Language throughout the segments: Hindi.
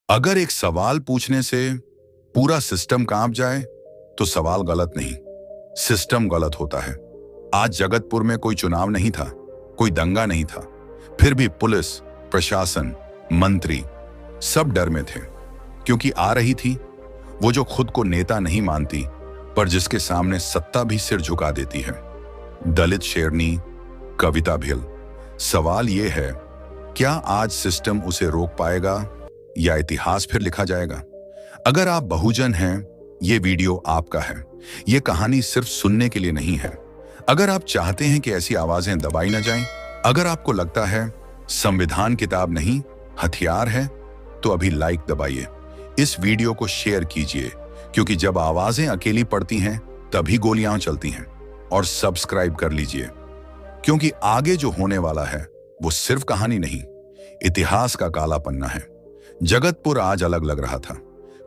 अगर एक सवाल पूछने से पूरा सिस्टम कांप जाए तो सवाल गलत नहीं, सिस्टम गलत होता है। आज जगतपुर में कोई चुनाव नहीं था, कोई दंगा नहीं था, फिर भी पुलिस, प्रशासन, मंत्री सब डर में थे, क्योंकि आ रही थी वो जो खुद को नेता नहीं मानती पर जिसके सामने सत्ता भी सिर झुका देती है। दलित शेरनी कविता भील। सवाल ये है, क्या आज सिस्टम उसे रोक पाएगा या इतिहास फिर लिखा जाएगा? अगर आप बहुजन हैं, ये वीडियो आपका है। ये कहानी सिर्फ सुनने के लिए नहीं है। अगर आप चाहते हैं कि ऐसी आवाजें दबाई न जाएं, अगर आपको लगता है संविधान किताब नहीं हथियार है, तो अभी लाइक दबाइए, इस वीडियो को शेयर कीजिए, क्योंकि जब आवाजें अकेली पड़ती हैं तभी गोलियां चलती हैं। और सब्सक्राइब कर लीजिए, क्योंकि आगे जो होने वाला है वो सिर्फ कहानी नहीं, इतिहास का काला पन्ना है। जगतपुर आज अलग लग रहा था।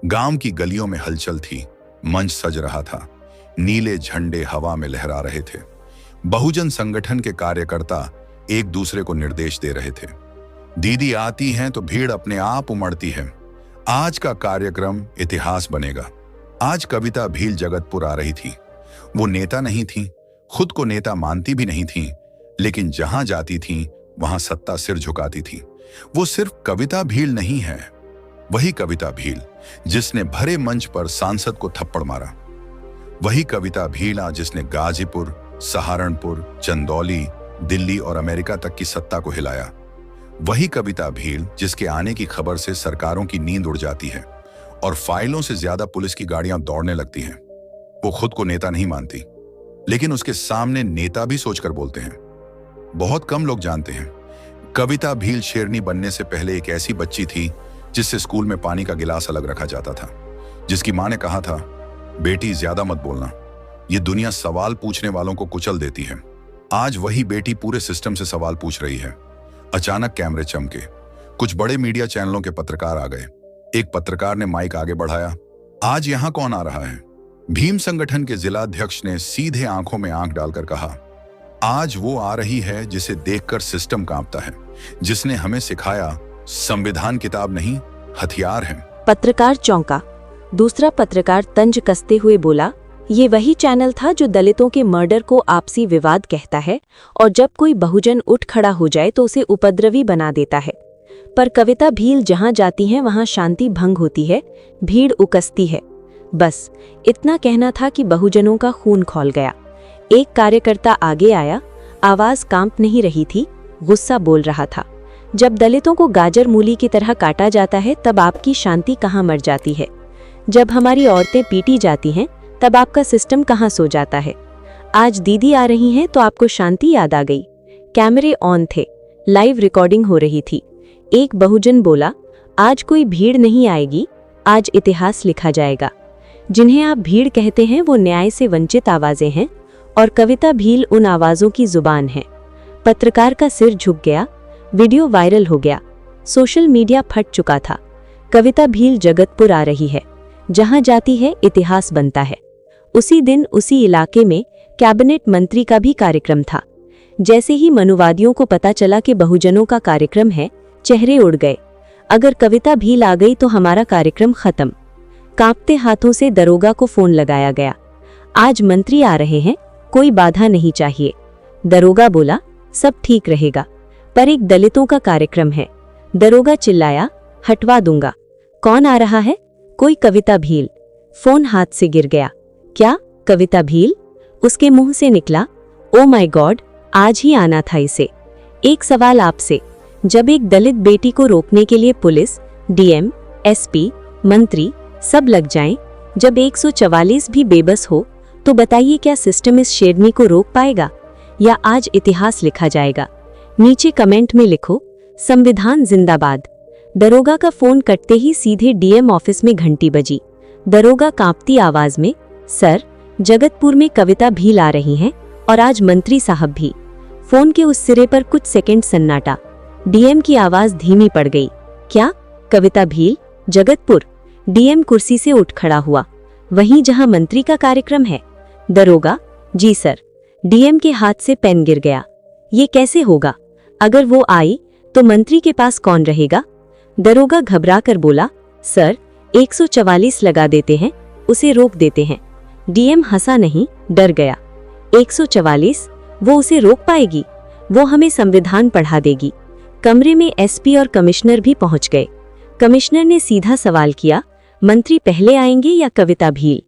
गांव की गलियों में हलचल थी, मंच सज रहा था, नीले झंडे हवा में लहरा रहे थे। बहुजन संगठन के कार्यकर्ता एक दूसरे को निर्देश दे रहे थे। दीदी आती हैं तो भीड़ अपने आप उमड़ती है। आज का कार्यक्रम इतिहास बनेगा। आज कविता भील जगतपुर आ रही थी। वो नेता नहीं थी, खुद को नेता मानती भी नहीं थी, लेकिन जहां जाती थी वहां सत्ता सिर झुकाती थी। वो सिर्फ कविता भील नहीं है, वही कविता भील जिसने भरे मंच पर सांसद को थप्पड़ मारा। वही कविता भील जिसने गाजीपुर, सहारनपुर, चंदौली, दिल्ली और अमेरिका तक की सत्ता को हिलाया। वही कविता भील जिसके आने की खबर से सरकारों की नींद उड़ जाती है और फाइलों से ज्यादा पुलिस की गाड़ियां दौड़ने लगती हैं। वो खुद को नेता नहीं मानती, लेकिन उसके सामने नेता भी सोचकर बोलते हैं। बहुत कम लोग जानते हैं, कविता भील शेरनी बनने से पहले एक ऐसी बच्ची थी जिससे स्कूल में पानी का गिलास अलग रखा जाता था, जिसकी मां ने कहा था, बेटी ज्यादा मत बोलना, ये दुनिया सवाल पूछने वालों को कुचल देती है। आज वही बेटी पूरे सिस्टम से सवाल पूछ रही है। अचानक कैमरे चमके, कुछ बड़े मीडिया चैनलों के पत्रकार आ गए। एक पत्रकार ने माइक आगे बढ़ाया, आज यहां कौन आ रहा है? भीम संगठन के जिला अध्यक्ष ने सीधे आंखों में आंख डालकर कहा, आज वो आ रही है जिसे देखकर सिस्टम कांपता है, जिसने हमें सिखाया संविधान किताब नहीं हथियार है। पत्रकार चौंका। दूसरा पत्रकार तंज कसते हुए बोला, ये वही चैनल था जो दलितों के मर्डर को आपसी विवाद कहता है और जब कोई बहुजन उठ खड़ा हो जाए तो उसे उपद्रवी बना देता है। पर कविता भील जहां जाती हैं वहां शांति भंग होती है, भीड़ उकसती है। बस इतना कहना था कि बहुजनों का खून खौल गया। एक कार्यकर्ता आगे आया, आवाज कांप नहीं रही थी, गुस्सा बोल रहा था। जब दलितों को गाजर मूली की तरह काटा जाता है तब आपकी शांति कहाँ मर जाती है? जब हमारी औरतें पीटी जाती हैं तब आपका सिस्टम कहाँ सो जाता है? आज दीदी आ रही हैं तो आपको शांति याद आ गई। कैमरे ऑन थे, लाइव रिकॉर्डिंग हो रही थी। एक बहुजन बोला, आज कोई भीड़ नहीं आएगी, आज इतिहास लिखा जाएगा। जिन्हें आप भीड़ कहते हैं वो न्याय से वंचित आवाजें हैं और कविता भील उन आवाजों की जुबान है। पत्रकार का सिर झुक गया, वीडियो वायरल हो गया, सोशल मीडिया फट चुका था। कविता भील जगतपुर आ रही है, जहां जाती है इतिहास बनता है। उसी दिन उसी इलाके में कैबिनेट मंत्री का भी कार्यक्रम था। जैसे ही मनुवादियों को पता चला कि बहुजनों का कार्यक्रम है, चेहरे उड़ गए। अगर कविता भील आ गई तो हमारा कार्यक्रम खत्म। कांपते हाथों से दरोगा को फोन लगाया गया, आज मंत्री आ रहे हैं, कोई बाधा नहीं चाहिए। दरोगा बोला, सब ठीक रहेगा, पर एक दलितों का कार्यक्रम है। दरोगा चिल्लाया, हटवा दूंगा। कौन आ रहा है? कोई कविता भील। फोन हाथ से गिर गया। क्या कविता भील? उसके मुंह से निकला, ओ माय गॉड, आज ही आना था इसे। एक सवाल आपसे, जब एक दलित बेटी को रोकने के लिए पुलिस, डीएम, एसपी, मंत्री सब लग जाएं, जब 144 भी बेबस हो, तो बताइए क्या सिस्टम इस शेरनी को रोक पाएगा या आज इतिहास लिखा जाएगा? नीचे कमेंट में लिखो, संविधान जिंदाबाद। दरोगा का फोन कटते ही सीधे डीएम ऑफिस में घंटी बजी। दरोगा कांपती आवाज में, सर, जगतपुर में कविता भील आ रही हैं और आज मंत्री साहब भी। फोन के उस सिरे पर कुछ सेकंड सन्नाटा। डीएम की आवाज धीमी पड़ गई, क्या कविता भील जगतपुर? डीएम कुर्सी से उठ खड़ा हुआ, वहीं जहां मंत्री का कार्यक्रम है। दरोगा, जी सर। डीएम के हाथ से पेन गिर गया। ये कैसे होगा? अगर वो आई तो मंत्री के पास कौन रहेगा? दरोगा घबरा कर बोला, सर 144 लगा देते हैं, उसे रोक देते हैं। डीएम हंसा नहीं, डर गया। 144, वो उसे रोक पाएगी? वो हमें संविधान पढ़ा देगी। कमरे में एसपी और कमिश्नर भी पहुंच गए। कमिश्नर ने सीधा सवाल किया, मंत्री पहले आएंगे या कविता भील?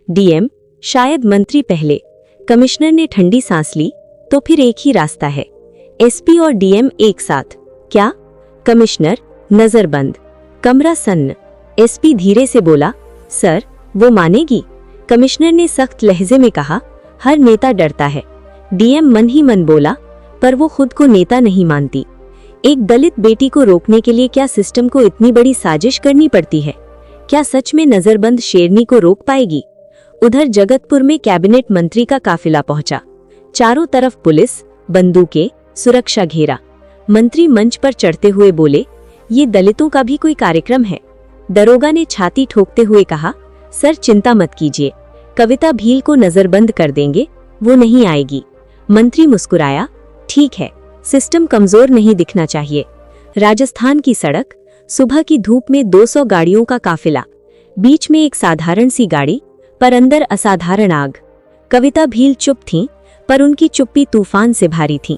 डीएम, शायद मंत्री पहले। कमिश्नर ने ठंडी सांस ली, तो फिर एक ही रास्ता है, एसपी और डीएम एक साथ। क्या? कमिश्नर, नजर बंद। कमरा सन्न। एसपी धीरे से बोला, सर वो मानेगी? कमिश्नर ने सख्त लहजे में कहा, हर नेता डरता है। डीएम मन ही मन बोला, पर वो खुद को नेता नहीं मानती। एक दलित बेटी को रोकने के लिए क्या सिस्टम को इतनी बड़ी साजिश करनी पड़ती है? क्या सच में नजरबंद शेरनी को रोक पाएगी? उधर जगतपुर में कैबिनेट मंत्री का काफिला पहुंचा। चारों तरफ पुलिस, बंदूकें, सुरक्षा घेरा। मंत्री मंच पर चढ़ते हुए बोले, ये दलितों का भी कोई कार्यक्रम है? दरोगा ने छाती ठोकते हुए कहा, सर चिंता मत कीजिए, कविता भील को नजरबंद कर देंगे, वो नहीं आएगी। मंत्री मुस्कुराया, ठीक है, सिस्टम कमजोर नहीं दिखना चाहिए। राजस्थान की सड़क, सुबह की धूप में 200 गाड़ियों का काफिला, बीच में एक साधारण सी गाड़ी, पर अंदर असाधारण आग। कविता भील चुप थीं, पर उनकी चुप्पी तूफान से भारी थी।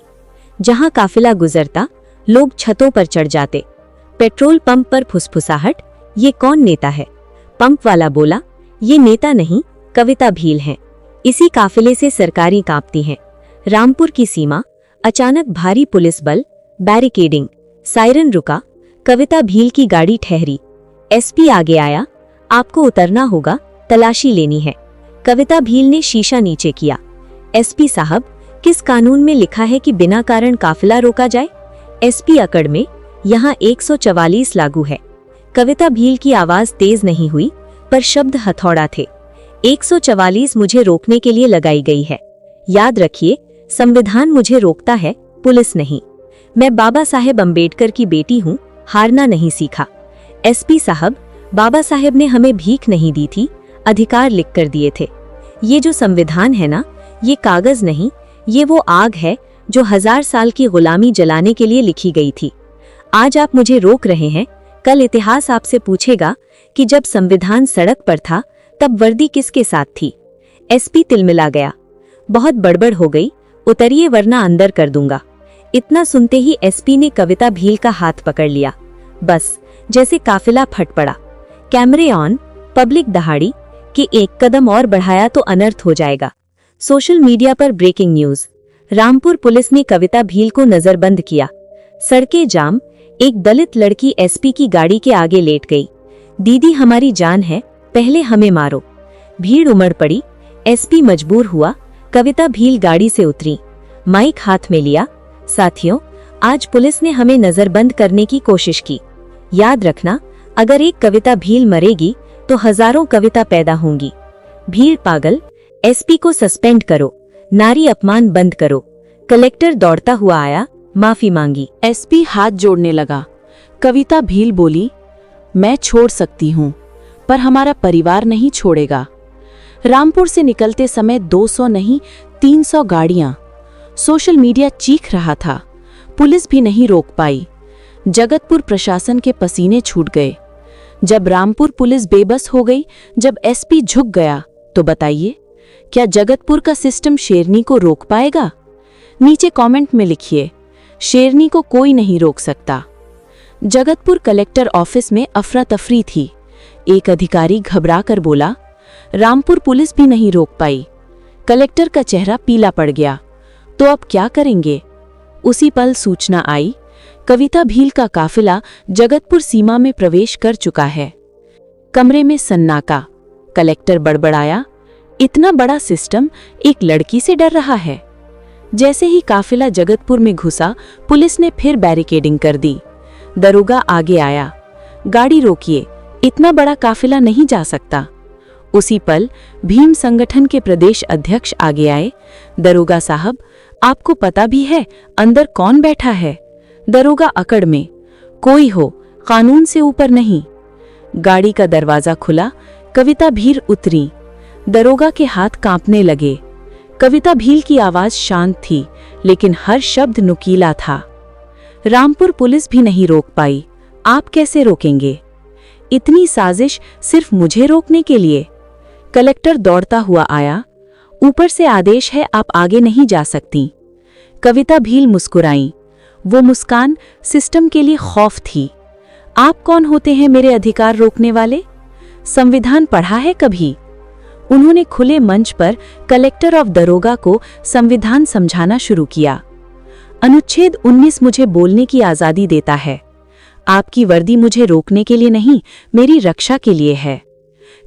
जहां काफिला गुजरता, लोग छतों पर चढ़ जाते। पेट्रोल पंप पर फुसफुसाहट, ये कौन नेता है? पंप वाला बोला, ये नेता नहीं, कविता भील हैं। इसी काफिले से सरकारें कांपती हैं। रामपुर की सीमा, अचानक भारी पुलिस बल, बैरिकेडिंग, सायरन रुका, कविता भील की गाड़ी ठहरी। एसपी आगे आया, आपको उतरना होगा, तलाशी लेनी है। कविता भील ने शीशा नीचे किया। एसपी साहब, किस कानून में लिखा है कि बिना कारण काफिला रोका जाए? एसपी अकड़ में, यहाँ 144 लागू है। कविता भील की आवाज तेज नहीं हुई, पर शब्द हथौड़ा थे। 144 मुझे रोकने के लिए लगाई गई है। याद रखिए, संविधान मुझे रोकता है, पुलिस नहीं। मैं बाबा साहेब अंबेडकर की बेटी हूँ, हारना नहीं सीखा। एसपी साहब, बाबा साहेब ने हमें भीख नहीं दी थी, अधिकार लिख कर दिए थे। ये जो संविधान है ना, ये कागज नहीं, ये वो आग है जो 1000 साल की गुलामी जलाने के लिए लिखी गई थी। आज आप मुझे रोक रहे हैं, कल इतिहास आपसे पूछेगा कि जब संविधान सड़क पर था तब वर्दी किसके साथ थी? एसपी तिलमिला गया। बहुत बड़बड़ हो गई, उतरिए वरना अंदर कर दूंगा। इतना सुनते ही एसपी ने कविता भील का हाथ पकड़ लिया। बस जैसे काफिला फट पड़ा। कैमरे ऑन, पब्लिक दहाड़ी कि एक कदम और बढ़ाया तो अनर्थ हो जाएगा। सोशल मीडिया पर ब्रेकिंग न्यूज, रामपुर पुलिस ने कविता भील को नजरबंद किया। सड़कें जाम, एक दलित लड़की एसपी की गाड़ी के आगे लेट गई। दीदी हमारी जान है, पहले हमें मारो। भीड़ उमड़ पड़ी, एसपी मजबूर हुआ। कविता भील गाड़ी से उतरी, माइक हाथ में लिया। साथियों, आज पुलिस ने हमें नजरबंद करने की कोशिश की। याद रखना, अगर एक कविता भील मरेगी तो हजारों कविता पैदा होंगी। भीड़ पागल, एसपी को सस्पेंड करो, नारी अपमान बंद करो। कलेक्टर दौड़ता हुआ आया, माफी मांगी। एसपी हाथ जोड़ने लगा। कविता भील बोली, मैं छोड़ सकती हूँ, पर हमारा परिवार नहीं छोड़ेगा। रामपुर से निकलते समय 200 नहीं 300 गाड़ियां। सोशल मीडिया चीख रहा था, पुलिस भी नहीं रोक पाई। जगतपुर प्रशासन के पसीने छूट गए। जब रामपुर पुलिस बेबस हो गई, जब एसपी झुक गया, तो बताइए, क्या जगतपुर का सिस्टम शेरनी को रोक पाएगा? नीचे कमेंट में लिखिए, शेरनी को कोई नहीं रोक सकता। जगतपुर कलेक्टर ऑफिस में अफरा तफरी थी। एक अधिकारी घबरा कर बोला, रामपुर पुलिस भी नहीं रोक पाई। कलेक्टर का चेहरा पीला पड़ गया। तो अब क्या करेंगे? उसी पल सूचना आई, कविता भील का काफिला जगतपुर सीमा में प्रवेश कर चुका है। कमरे में सन्नाटा। कलेक्टर बड़बड़ाया, इतना बड़ा सिस्टम एक लड़की से डर रहा है। जैसे ही काफिला जगतपुर में घुसा, पुलिस ने फिर बैरिकेडिंग कर दी। दरोगा आगे आया, गाड़ी रोकिए, इतना बड़ा काफिला नहीं जा सकता। उसी पल भीम संगठन के प्रदेश अध्यक्ष आगे आए। दरोगा साहब, आपको पता भी है अंदर कौन बैठा है? दरोगा अकड़ में, कोई हो, कानून से ऊपर नहीं। गाड़ी का दरवाजा खुला, कविता भील उतरी। दरोगा के हाथ कांपने लगे। कविता भील की आवाज शांत थी, लेकिन हर शब्द नुकीला था। रामपुर पुलिस भी नहीं रोक पाई, आप कैसे रोकेंगे? इतनी साजिश सिर्फ मुझे रोकने के लिए? कलेक्टर दौड़ता हुआ आया। ऊपर से आदेश है, आप आगे नहीं जा सकती। कविता भील मुस्कुराई। वो मुस्कान सिस्टम के लिए खौफ थी। आप कौन होते हैं मेरे अधिकार रोकने वाले? संविधान पढ़ा है कभी? उन्होंने खुले मंच पर कलेक्टर ऑफ दरोगा को संविधान समझाना शुरू किया। अनुच्छेद 19 मुझे बोलने की आजादी देता है। आपकी वर्दी मुझे रोकने के लिए नहीं, मेरी रक्षा के लिए है।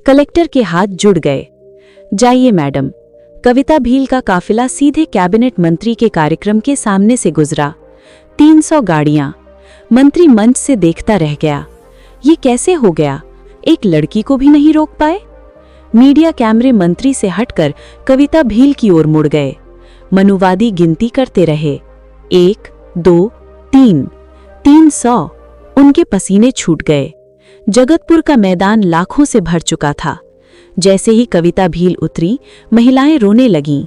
कलेक्टर के हाथ जुड़ गए। जाइए मैडम। कविता भील का काफिला सीधे कैबिनेट मंत्री के कार्यक्रम के सामने से गुजरा। 300 गाड़ियां। मंत्री मंच से देखता रह गया। ये कैसे हो गया? एक लड़की को भी नहीं रोक पाए? मीडिया कैमरे मंत्री से हटकर कविता भील की ओर मुड़ गए। मनुवादी गिनती करते रहे। 1, 2, 3, 300। उनके पसीने छूट गए। जगतपुर का मैदान लाखों से भर चुका था। जैसे ही कविता भील उतरी, महिलाएं रोने लगीं।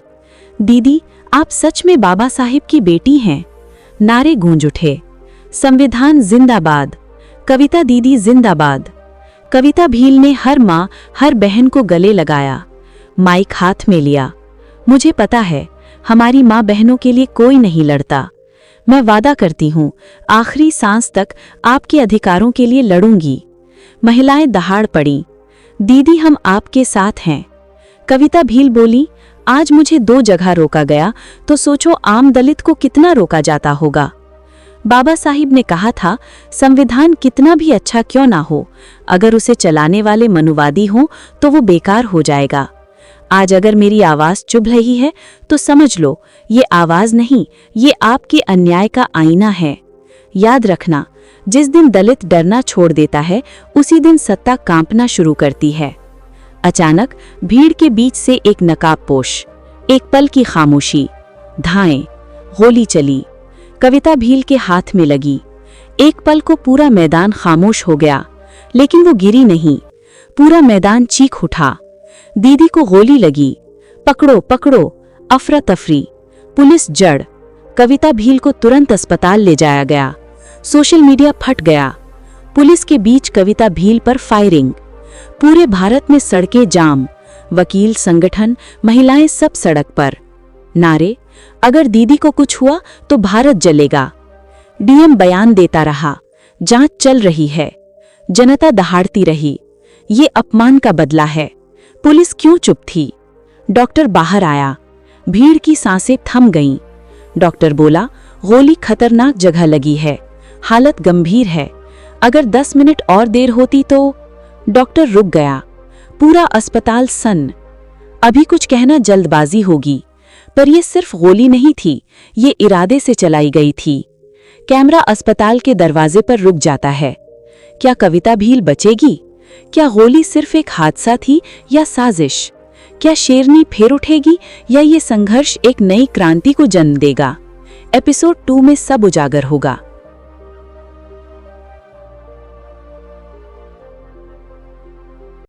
दीदी, आप सच में बाबा साहिब की बेटी हैं। नारे गूंज उठे। संविधान जिंदाबाद। कविता दीदी जिंदाबाद। कविता भील ने हर माँ, हर बहन को गले लगाया। माइक हाथ में लिया। मुझे पता है, हमारी माँ बहनों के लिए कोई नहीं लड़ता। मैं वादा करती हूँ, आखिरी सांस तक आपके अधिकारों के लिए लड़ूंगी। महिलाएं दहाड़ पड़ी। दीदी, हम आपके साथ हैं। कविता भील बोली, आज मुझे 2 जगह रोका गया, तो सोचो आम दलित को कितना रोका जाता होगा। बाबा साहिब ने कहा था, संविधान कितना भी अच्छा क्यों ना हो, अगर उसे चलाने वाले मनुवादी हों तो वो बेकार हो जाएगा। आज अगर मेरी आवाज चुभ रही है तो समझ लो, ये आवाज नहीं, ये आपके अन्याय का आईना है। याद रखना, जिस दिन दलित डरना छोड़ देता है, उसी दिन सत्ता कांपना शुरू करती है। अचानक भीड़ के बीच से एक नकाबपोश, एक पल की खामोशी। धाएं। गोली चली। कविता भील के हाथ में लगी। एक पल को पूरा मैदान खामोश हो गया, लेकिन वो गिरी नहीं। पूरा मैदान चीख उठा। दीदी को गोली लगी। पकड़ो पकड़ो। अफरा तफरी। पुलिस जड़। कविता भील को तुरंत अस्पताल ले जाया गया। सोशल मीडिया फट गया। पुलिस के बीच कविता भील पर फायरिंग। पूरे भारत में सड़कें जाम। वकील, संगठन, महिलाएं सब सड़क पर। नारे, अगर दीदी को कुछ हुआ तो भारत जलेगा। डीएम बयान देता रहा, जांच चल रही है। जनता दहाड़ती रही। ये अपमान का बदला है। पुलिस क्यों चुप थी? डॉक्टर बाहर आया। भीड़ की सांसें थम गईं। डॉक्टर बोला, गोली खतरनाक जगह लगी है, हालत गंभीर है। अगर 10 मिनट और देर होती तो। डॉक्टर रुक गया। पूरा अस्पताल सन्न। अभी कुछ कहना जल्दबाजी होगी, पर यह सिर्फ गोली नहीं थी, ये इरादे से चलाई गई थी। कैमरा अस्पताल के दरवाजे पर रुक जाता है। क्या कविता भील बचेगी? क्या गोली सिर्फ एक हादसा थी या साजिश? क्या शेरनी फिर उठेगी या ये संघर्ष एक नई क्रांति को जन्म देगा? एपिसोड 2 में सब उजागर होगा।